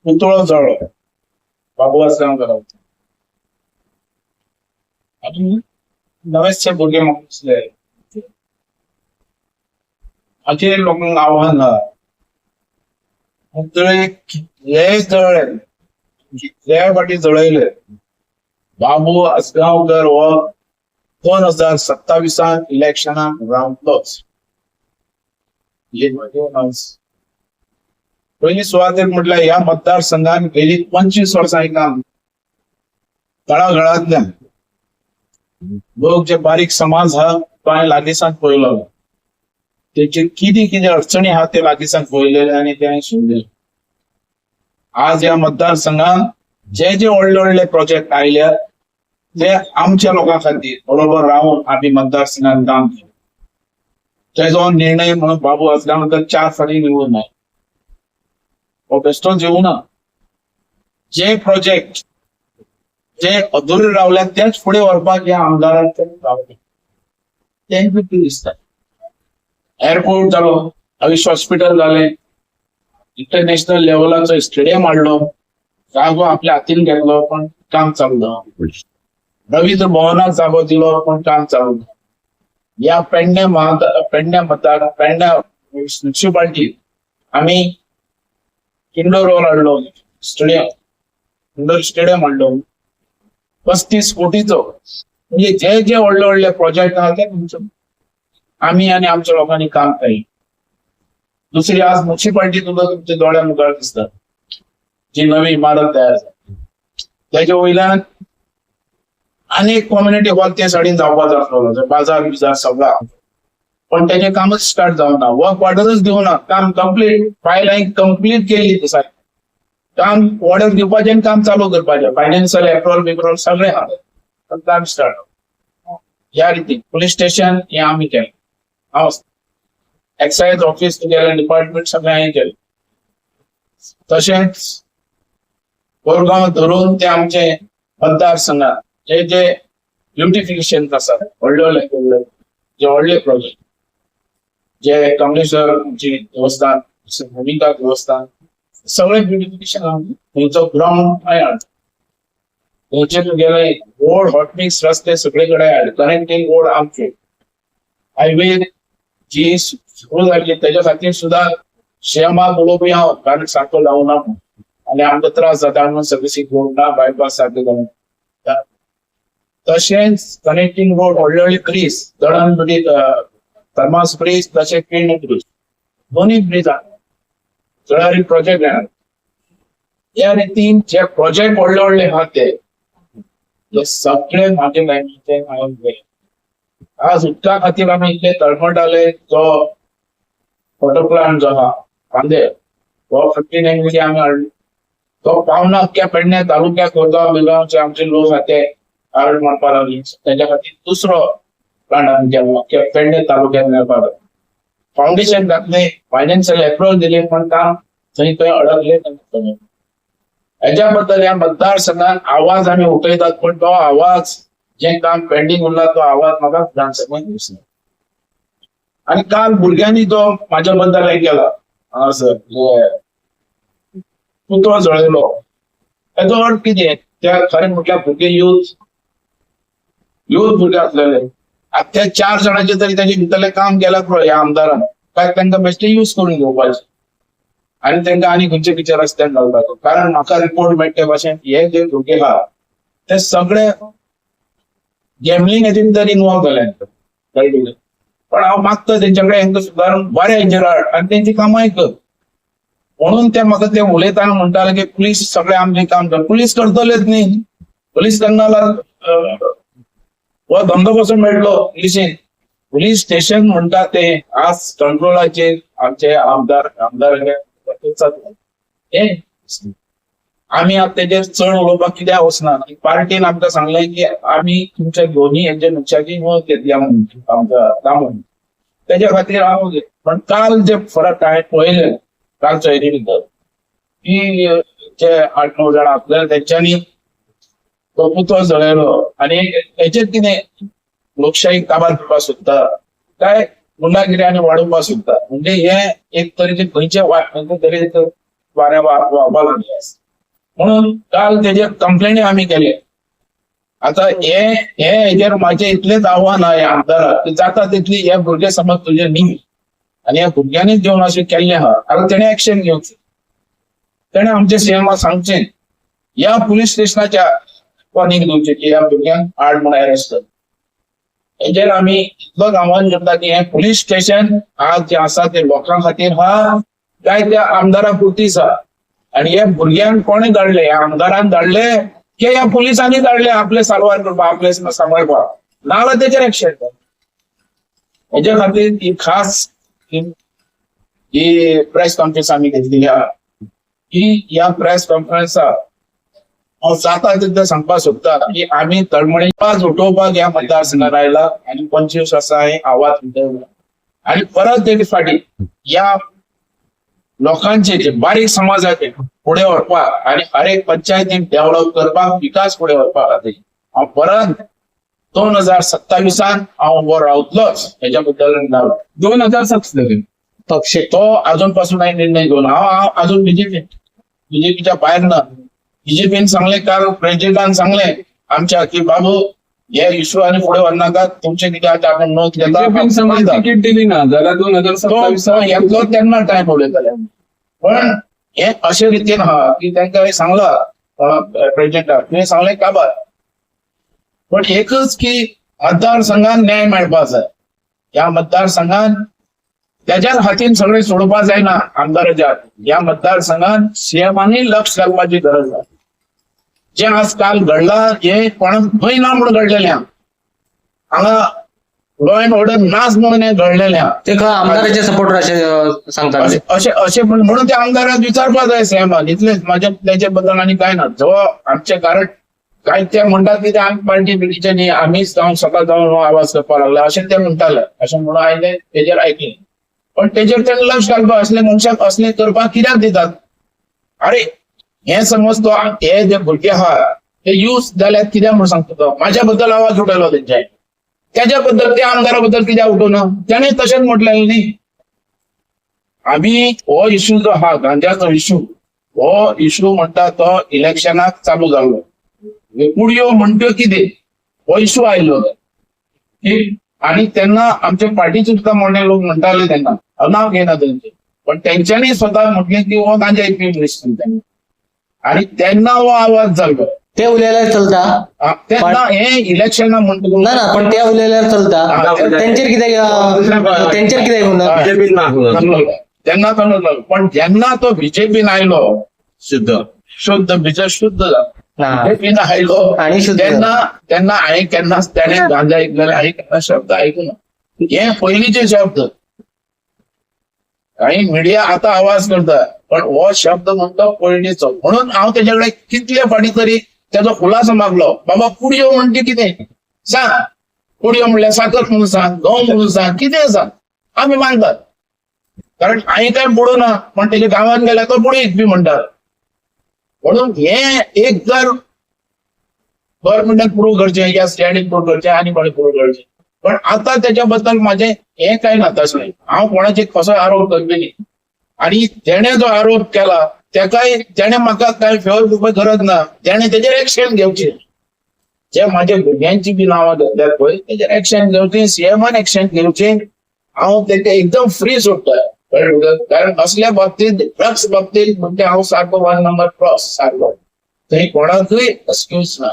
पुतळो जळो बाबू आसगांवकर आणि नवेचे भुरगे म्हाका दिसले हाचेर लोकांक आव्हान पुतळे कितलेय जळले कितल्याय फाटी जळयले बाबू आसगांवकर हो 2027 इलेक्शनाक रावतलोच. पहिली सुवातेर म्हटल्यार ह्या मतदारसंघात गेली 25 वर्सां काम तळागाळांतल्यान लोक जे बारीक समाज हा तो हांवें लागींसान पळयलो. तेचे कितें कितें अडचणी आहा ते लागींसान पळयलेले आनी ते हांवें शिवलेले. आज ह्या मतदारसंघात जे जे व्हडले व्हडले प्रोजेक्ट आयल्या ते आमच्या लोकां खातीर बरोबर रावन आमी मतदारसंघात काम केलें. तेजो निर्णय म्हणून बाबू आसगांवकर 4 फावटी निवडून आयला. हो बेश्टोच येवना. जे प्रोजेक्ट जे अधुरे रावल्यात तेच फुडें व्हरपाक ह्या आमदारांचे रावले. तेंका कितें दिसता? एअरपोर्ट जालो, आयुष हॉस्पिटल जालें, इंटरनॅशनल लेवलाचो स्टेडियम हाडलो, जागो आपल्या हातीन घेतलो पण काम चालू ना. रवींद्र भवनाक जागो दिलो पण काम चालू ना. या पेडण्या म्युन्सिपालिटी आमी इंडोर हाडलो स्टेडियम, इंडोर स्टेडियम हाडलो 35 कोटीचो. म्हणजे जे जे व्हडले व्हडले प्रोजेक्ट आहा ते आमी आनी आमच्या लोकांनी काम केलें. दुसरी आज म्युन्सिपालिटी तुका तुमच्या दोळ्या मुखार दिसता जी नवी इमारत तयार जाता तेजे वयल्यान अनेक कम्युनिटी हॉल ते सायडीन जावपाचो आसलो, बाजार बिजार सगळा, पण तेजे कामच स्टार्ट जावना. वर्क ऑर्डरच दिवना. काम कंप्लीट फायल हांवें कंप्लीट केली दिसा काम ऑर्डर दिवपाचें आनी काम चालू करपाचें, फायनान्शियल एप्रुवल बिप्रुवल सगळें आहा पण काम स्टार्ट. ह्या रितीन पुलीस स्टेशन हें आमी केलें. हांव एक्सायज ऑफिस तुगेलें डिपार्टमेंट सगळें हांवें केलें. तशेंच कोरगांव धरून ते आमचे मतदारसंघात जे जे ब्युटिफिकेशन आसात व्हडले व्हडले जे व्हडले प्रोजेक्ट जे कमलेश्वर देवस्थान, भूमिका देवस्थान सगळे ब्युटिफिकेशन थंयचो ग्राउंड हांवें हाडलो. थंयचे तुगेले रोड हॉटमिक्स रस्ते सगळे कडेन हाडले. कनेक्टिंग रोड आमचे हायवे जी सुरू जाल्ली तेच्या खातीर सुद्दां शेमाक उलोवपी हांव कारण सारको जावना आनी आमकां त्रास जाता म्हणून सर्विसींग रोड ना, बायपास सारके जावना. तशेंच कनेक्टिंग रोड व्हडले व्हडले ब्रीज, दळण ब्रीज, थर्मास ब्रीज तशेंच पेडणे ब्रीज दोनूय ब्रीज जळारी प्रोजेक्ट येणार. ह्या रितीन जे प्रोजेक्ट व्हडले व्हडले आहा ते सगळे म्हाजे लायनीचे हांवें केले. आज उदका खातीर आमी इतले तळमळटाले. जो वॉटर प्लांट जो आहा कांदे तो 59 मिली आमी हाडलो. तो पावना अख्ख्या पेडण्या तालुक्याक कोरगांव बिलगांवचे आमचे लोक आहा ते हाड मारपा लागले. तेच्या खातीर दुसरो प्लांट आमी केलो अख्ख्या पेडणे तालुक्यात मेळपा लागलो. फाउंडेशन घातले, फायनान्शियल एप्रुवल दिले पण काम थंय खंय अडकले. हेच्या बद्दल ह्या मतदारसंघात आवाज आमी उठयतात पण तो आवाज जे काम पेंडिंग उरला तो आवाज म्हाका विधानसभेत दिसना. आणि काल भुरग्यांनी तो म्हाज्या बद्दल हे केला हांगासर पुतळो जळयलो. हेचो अर्थ कितें? त्या खरें म्हटल्यार भुरगे युथ भुरगे आसलेले. ते 4 जाणांचे तरी तेजे भितरले काम केलां पळय ह्या आमदारान काय तांकां बेश्टे यूज करून घेवपाचे आनी तांकां आनी खंयचे खंयचे रस्त्यान घालपाचे. कारण म्हाका रिपोर्ट मेळटे भाशेन हे जे भुरगे आहा ते सगळे गॅमलिंग हेतून तरी इन्वॉल्व जाले. पण हांव मागता तेंच्या कडेन हांकां सुदारून बरे हेंचेर हाड आनी तेंची कामांय कर म्हणून ते म्हाका ते उलयतना म्हणटाले की पुलीस सगळे आमचें काम कर. पुलीस करतलेच न्ही. पुलीस करना हो धंदो कसो मेळटलो पुलिसेन? पुलीस स्टेशन म्हणटा ते आज कंट्रोलाचेर आमचे आमदार आमी आतां तेजेर चड उलोवपाक कित्याक वचना. पार्टीन आमकां सांगलें की आमी तुमच्या दोन्ही हेंचे नुकशाची मत घेतल्या म्हणून आमच्या कामून तेच्या खातीर हांव पण काल जे फरक हांवें पळयले कालचो हेरी भितर की जे 8-9 जाणां आसले तेंच्यांनी तो पुतळो जळयलो आनी हेचेर कितें लोकशाही काबार करपाक सोदता काय गुंडागिरी आनी वाडोवपाक सोदता. म्हणजे हे एक तरेचे खंयचे तरेचे वाऱ्या व्हावपा लागले म्हणून काल तेजे कंप्लेनी आम्ही केले. आता हेजेर माझे इतलेच आव्हान आहे आमदाराक की जाता तितली हे भुरगे समज तुझे न्ही आणि ह्या भुरग्यांनीच घेऊन असे केल्ले आहा कारण तेणे एक्शन घेवची. तेणे आमचे सीएमाक सांगचे या पुलीस स्टेशनाच्या वॉर्निंग दिवचे की ह्या भुरग्यांक आड म्हणून अरेस्ट कर. हेजेर आम्ही इतलोच आव्हान करता की हे पुलीस स्टेशन आज जे आसा ते लोकां खातीर हा काय त्या आमदारा पुरतीच आहा आणि हे भुरग्यांक कोणे धाडले, ह्या आमदारान धाडले की ह्या पुलिसांनी धाडले आपले सारवार करपाक आपले सांबाळपाक नाल्यार तेजेर एक्शन कर. हेजे खातीर ही खास ही प्रेस कॉन्फरन्स आम्ही घेतलेली आहा. की या प्रेस कॉन्फरन्साक हांव जाता तितलें सांगपाक सोदता की आम्ही तळमळी आवाज उठोवपाक ह्या मतदारसंघात आयला आणि 25 वर्सां हांवें आवाज उठयला आणि परत एक फाटी या लोकांचे जे बारीक समाजाचे पुढे व्हरपाक आणि हर एक पंचायतीक डेव्हलप करपाक विकास पुढे व्हरपाक खातीर हांव परत 2027 हांव उबो रावतलोच. हेच्या बद्दल 2027 पक्ष तो अजून पासून हांवें निर्णय घेवन हांव अजून बीजेपीच्या भायर ना. बीजेपीन सांगले काल प्रेसिडेंटान सांगले आमच्या की बाबू हे इश्यू आणि पुढे व्हरनाकात तुमचे कितें आसा आपण नोंद घेता. तिकीट दिली ना जाल्यार 2027 येतलो तेन्ना टायम उलयतले पण हे अशे रितीन आहा की तांकां सांगला प्रेसिडेंटाक तुवें सांगलें काबार पण एकच की मतदारसंघात न्याय मेळपाक जाय. ह्या मतदारसंघात त्याच्याच हातीन सगळे सोडपाक जायना आमदाराच्या. ह्या मतदारसंघात सीएमांनी लक्ष घालपाची गरज आसा. जे आज काल घडला हे कोणाक भंय ना म्हणून घडलेले हांगा लॉ अँड ऑर्डर नाच म्हणून हे घडलेले ते आमदाराचे सपोर्टर असे सांगतात असे म्हणून ते आमदाराक विचारपाक जाय सीएमान इतलेच माझ्या त्याच्या बद्दल आणि काय ना. जो आमचे कारण काय ते म्हणतात की ते आम्ही पार्टी बिडीचे न्ही आम्हीच जाऊन स्वतः जाऊन आवाज करपाक लागला अशें ते म्हणटाले अशें म्हणून हांवें तेजेर ऐकले पण तेजेर तेणे लक्ष घालपाक असले मनशाक असले करपाक कित्याक दितात. अरे हे समज तो हे जे भुरगे आहा ते यूज जाल्यार कित्याक म्हणून सांगता तो माझ्या बद्दल आवाज उठयलो तेंच्या त्याच्या बद्दल त्या आमदारा बद्दल कित्याक उठोवना त्याने तशेंच म्हटलेलें न्ही. आम्ही हो इश्यू जो आहा गांजाचो इश्यू हो इश्यू म्हणटा तो इलेक्शनाक चालू जाल्लो पुडयो म्हणट्यो कितें हो इश्यू आयलो आणि तेन्ना आमचे पार्टीचे सुद्दां मोठे लोक म्हणटाले तेन्ना नांव घेयना तेंचे पण तेंच्यांनी स्वता म्हटलें की हो गांजा एक मिनिट आणि तेन्ना हो आवाज जाल्लो. ते उलयल्यार चलता तेन्ना हे इलेक्शनां म्हणटा ना पण ते उलयल्यार चलता तेंचेर कितें म्हणून तेन्ना तो लागलो पण जेन्ना तो बीजेपीन आयलो शुद्ध झालो बीजेपीन आयलो आणि तेन्ना हांवें केन्नाच त्याने गांजा ऐकलेले हांवें केन्ना शब्द आयकूना. हे पयलींचे शब्द काही मिडिया आता आवाज करता पण हो शब्द म्हणतो पयलींचो म्हणून हांव तेजे कडेन कितले फाटी तरी त्याचो खुलासो मागलो. बाबा पुडयो म्हणटे कितें सांग पुडयो म्हणल्यार साखर म्हणून सांग गंव म्हणून सांग कितें सांग आमी मानतात कारण हांवें काय बुडो ना पण तेजे गांवांत गेल्यार तो बुडीत बी म्हणटात. म्हणून हे एक जर गव्हर्नमेंटान प्रूव्ह करचें या स्टॅडीन प्रूव्ह करचें आनी कोणी प्रूव्ह करचें पण आता त्याच्या बद्दल माझे हे काय ना तसलें हांव कोणाचेर कसो आरोप करतली आणि जेणे जो आरोप केला तेकाय तेणे म्हाका काय फेवर दिवपाची गरज ना. तेणे तेजेर एक्शन घेवचें जे माझ्या भुरग्यांची बी नांवां घेतल्यात पळय तेजेर एक्शन घेवचें सीएमान एक्शन घेवचें. हांव तेका एकदम फ्री सोडटा कारण असल्या बाबतींत ड्रग्स बाबतींत म्हणजे हांव सारको 1 नंबर क्रॉस सारको थंय कोणाकूय एक्सक्यूज ना.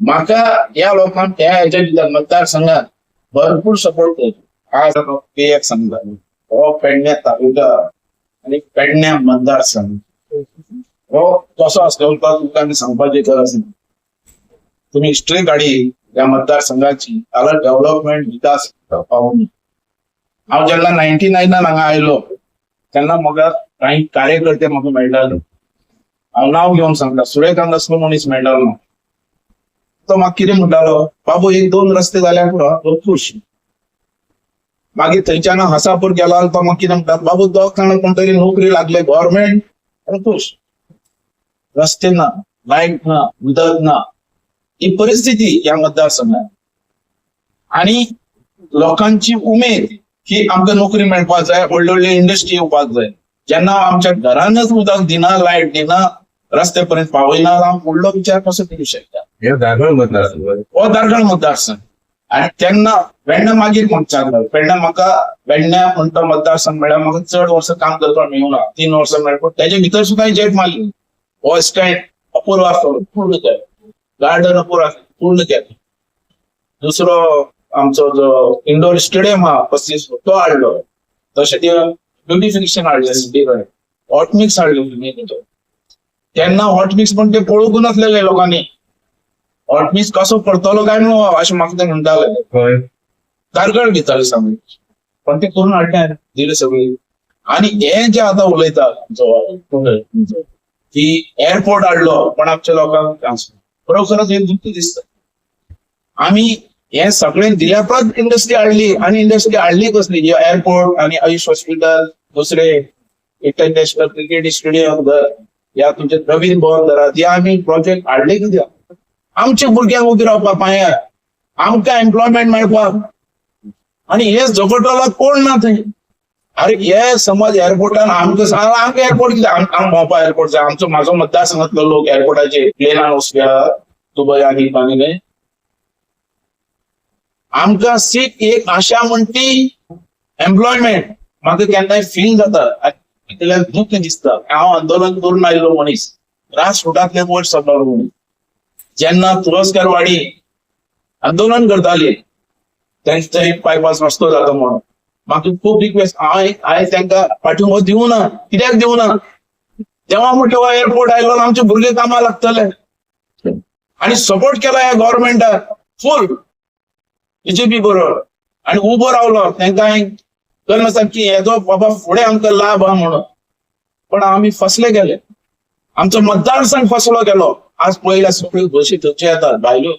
म्हाका ह्या लोकांक त्या हेच्या भितर मतदारसंघात भरपूर सपोर्ट करता. आज एक सांगता हो पेडण्या तालुका आणि पेडण्या मतदारसंघ हो कसो आसलो तुमकां आमी सांगपाची गरज ना. तुम्ही हिस्ट्री काडी त्या मतदारसंघाची जाल्यार डेव्हलपमेंट विकास पावूंक. हांव जेन्ना 99 हांगा आयलो तेन्ना म्हाका काही कार्यकर्ते म्हाका मेळटाले हांव नांव घेवन सांगता सुरेखांत असलो मनीस मेळटालो तो म्हाका कितें म्हणटालो बाबू 1-2 रस्ते जाल्यार पुरो खुश. मागीर थंयच्यान हासापूर गेलो तो म्हाका कितें म्हणटा बाबू दोग जाणां कोण तरी नोकरी लागले गव्हर्नमेंट खुश. रस्ते ना लायट ना उदक ना ही परिस्थिती या मतदारसंघात आणि लोकांची उमेद की आमकां नोकरी मेळपाक जाय व्हडले व्हडले इंडस्ट्री येवपाक जाय जेन्ना आमच्या घरानच उदक दिना, लायट दिना, रस्ते पर्यंत पावयना, हांव फुडलो विचार कसो करूं शकता? हे दाखल मतदार हो दारगळ मतदारसंघ. आणि तेन्ना वेण्णा मागीर म्हणटा वेण्णा म्हाका वेण्णा म्हणटा मतदारसंघ मेळ्ळ्या म्हाका चड वर्सां काम करपाक मेळूना, 3 वर्सां मेळ्ळ्या. तेजे भितर सुद्दां जेट मारली. हो स्टँड अपूर्व आसलो, पूर्ण केलो. गार्डन अपूर्व आसलो, पूर्ण केलो. दुसरो आमचो जो इंडोर स्टेडियम हा 35 तो हाडलो. तशें ते ब्युटिफिकेशन हाडलें सिटी कडेन. हॉट मिक्स हाडले तेन्ना हॉट मिक्स पण ते पळोवंक नासलेले लोकांनी. हॉट मिक्स कसो पडतलो काय न्हू अशें म्हाका ते म्हणटाले. गारगळ घेताले सामकी. पण ते करून हाडले दिले सगळी. आणि हे जे आतां उलयता की एअरपोर्ट हाडलो पण आमच्या लोकांक खरोखरच हे दुःख दिसता. आमी हे सगळें दिल्यापरच इंडस्ट्री हाडली. आणि इंडस्ट्री हाडली कसली? एअरपोर्ट आणि आयुष हॉस्पिटल, दुसरे इंटरनॅशनल क्रिकेट स्टेडियम या तुमचे नवीन भवन धरात, हे आमी प्रोजेक्ट हाडले कित्याक? आमच्या भुरग्यांक उबी रावपाक पांयार, आमकां एम्प्लॉयमेंट मेळपाक. आणि हे झगडटलो कोण ना थंय. अरे हे समज एअरपोर्टान आमकां एअरपोर्ट कितें? आमकां भोंवपा एअरपोर्ट जाय. आमचो म्हाजो मतदारसंघांतलो लोक एअरपोर्टाचेर प्लेनान वचपी दुबय आनी आमकां सीट एक आशा म्हणटी एम्प्लॉयमेंट. म्हाका केन्नाय फील जाता, दुःख दिसता. हांव आंदोलन करून आयिल्लो मनीस, राजकोटांतल्यान वयर सरलो मनीस. जेन्ना तुळसकरवाडी आंदोलन करताली तेंचे बायपास रस्तो जाता म्हणून म्हाका खूब रिक्वेस्ट, हांवें तांकां पाठिंबो दिवना. कित्याक दिवना? तेव्हा म्हटलं एअरपोर्ट आयलो आमचे भुरगे कामाक लागतले. आणि सपोर्ट केला ह्या गव्हर्नमेंटाक फुल बीजेपी बरोबर. आणि उबो रावलो तांकां कळना की हेजो बाबा फुडें आमकां लाभ हा म्हणून. पण आमी फसले गेले. आमचो मतदारसंघ फसलो गेलो. आज पळयल्या सगळ्यो बशी थंयचे येतात भायल्यो.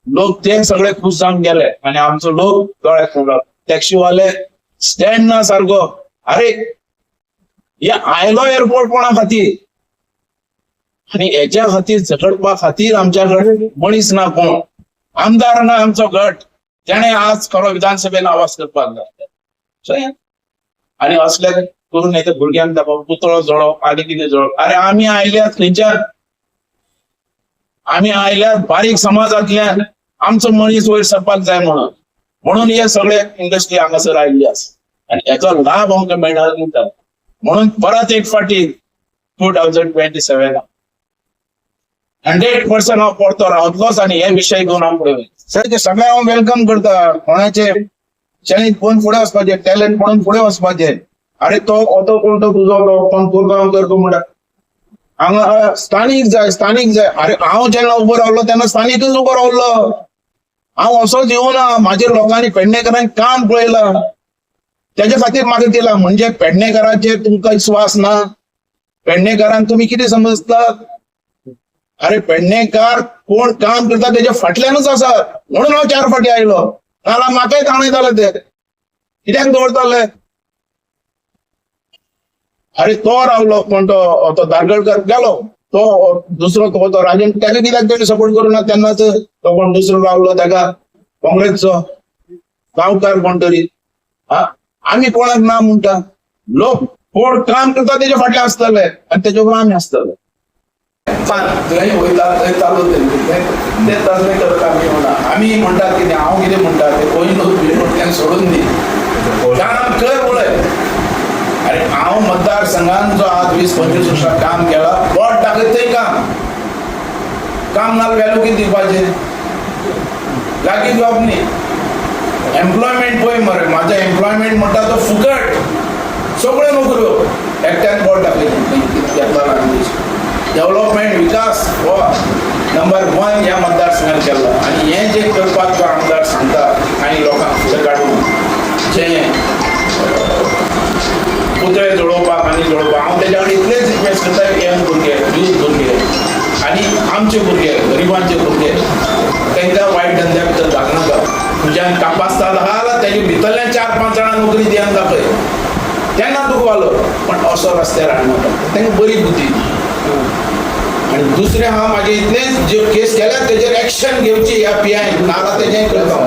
लोक ते सगळे खुश जावन गेले. आणि आमचो लोक दोळ्याक पडलो. टॅक्सीवाले स्टँड ना सारको. अरे हे आयलो एअरपोर्ट कोणा खातीर? आणि हेच्या खातीर झगडपा खातीर आमच्याकडे मनीस ना कोण. आमदार ना आमचो गट, जेणे आज खरो विधानसभेन आवाज करपाक जाय. आणि असले करून येते भुरग्यांक दाखोवप, पुतळो जळोवप आनी कितें जळोवप. अरे आमी आयल्यात खंयच्यान? आमी आयल्यात बारीक समाजांतल्यान. आमचो मनीस वयर सरपाक जाय म्हणून हे सगळे इंडस्ट्री हांगासर आयिल्ली आसा. आणि हेचो लाभ आमकां मेळना म्हणटा. म्हणून परत एक फाटी 2027 100% हांव परतो रावतलोच. आणि हे विशय घेवन हांव फुडें सर ते सगळे हांव वेलकम करता. कोणाचे शैलीत कोण फुडें वचपाचे, टॅलंट म्हणून फुडें वचपाचे. अरे तो कोण तो तुजो तो कोण कोरगांव करतो म्हणटा हांगा स्थानीक जाय. अरे हांव जेन्ना उबो रावलो तेन्ना स्थानीकच उबो रावलो. हांव असोच येवना. म्हाजे लोकांनी पेडणेकरांनी काम पळयलां, तेज्या खातीर म्हाका दिला. म्हणजे पेडणेकरांचेर तुमकां विश्वास ना? पेडणेकरांक तुमी कितें समजतात? अरे पेडणेकार कोण काम करता तेच्या फाटल्यानच आसा. म्हणून हांव 4 फाटी आयलो. नाल्यार म्हाकाय ताणयताले ते. कित्याक दवरताले? अरे तो रावलो कोण तो दारगळकर गेलो. तो दुसरो तो राजन त्याला कित्याक तेणी सपोर्ट करूना तेन्नाच? तो कोण दुसरो रावलो ताका काँग्रेसचो गांवकार कोण तरी. आमी कोणाक ना म्हणटा? लोक कोण काम करता तेच्या फाटल्यान आसतले आनी तेच्या बरोबर आमी आसतले. थंय वयता थंय चालू ते तसले करत आमी म्हणा. आमी म्हणटात कितें, हांव कितें म्हणटा ते पयलीं सोडून दी, काम कर पळय. अरे हांव मतदारसंघान जो आज 20-25 वर्सां काम केला, बोट टाकत थंय काम नाल व्हॅल्यू कितें दिवपाचें? लागीं जॉब न्ही. एम्प्लॉयमेंट पळय मरे, म्हाजो एम्प्लॉयमेंट म्हणटा तो फुकट. सगळ्यो नोकऱ्यो एकट्यान बोट टाकले. डेव्हलपमेंट विकास हो नंबर 1 ह्या मतदारसंघात केला. आणि हे जे करपाक जो आमदार सांगता आनी लोकांक फुडें काडून जे पुतळे जोडोवपाक आनी जोडोवपाक, हांव तेच्या कडेन इतलेच रिक्वेस्ट करता की यंग भुरगे, यूथ भुरगे आनी आमचे भुरगे, गरिबांचे भुरगे, तांकां वायट धंद्याक तर घालनाका. तुज्यान कापास्ताद आहा जाल्यार तेजे भितरल्या 4-5 जाणांक नोकरी दियान दाखय, तेन्ना तुका वालो. पण असो रस्त्यार हाडनाका. तांकां बरी बुद्धी. आणि दुसरे हा माझे इतलेच जे केस केल्यात तेजेर एक्शन घेवची ह्या PI नाला तेजें करता.